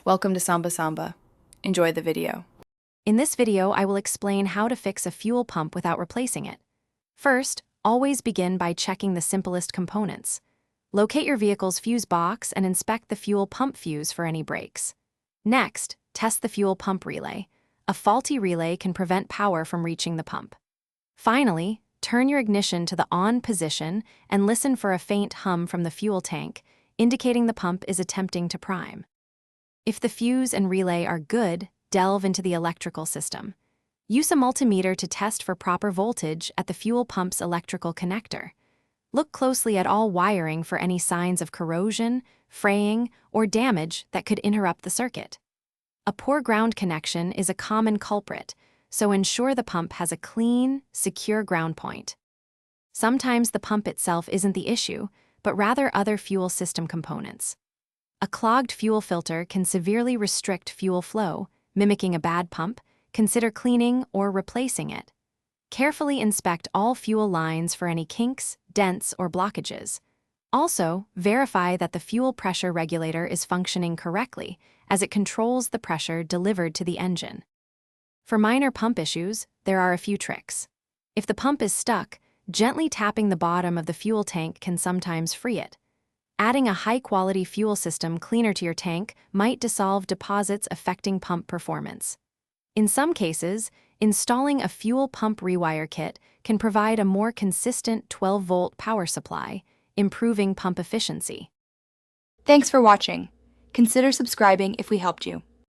Welcome to Samba Samba. Enjoy the video. In this video, I will explain how to fix a fuel pump without replacing it. First, always begin by checking the simplest components. Locate your vehicle's fuse box and inspect the fuel pump fuse for any breaks. Next, test the fuel pump relay. A faulty relay can prevent power from reaching the pump. Finally, turn your ignition to the on position and listen for a faint hum from the fuel tank, indicating the pump is attempting to prime. If the fuse and relay are good, delve into the electrical system. Use a multimeter to test for proper voltage at the fuel pump's electrical connector. Look closely at all wiring for any signs of corrosion, fraying, or damage that could interrupt the circuit. A poor ground connection is a common culprit, so ensure the pump has a clean, secure ground point. Sometimes the pump itself isn't the issue, but rather other fuel system components. A clogged fuel filter can severely restrict fuel flow, mimicking a bad pump. Consider cleaning or replacing it. Carefully inspect all fuel lines for any kinks, dents, or blockages. Also, verify that the fuel pressure regulator is functioning correctly, as it controls the pressure delivered to the engine. For minor pump issues, there are a few tricks. If the pump is stuck, gently tapping the bottom of the fuel tank can sometimes free it. Adding a high-quality fuel system cleaner to your tank might dissolve deposits affecting pump performance. In some cases, installing a fuel pump rewire kit can provide a more consistent 12-volt power supply, improving pump efficiency. Thanks for watching. Consider subscribing if we helped you.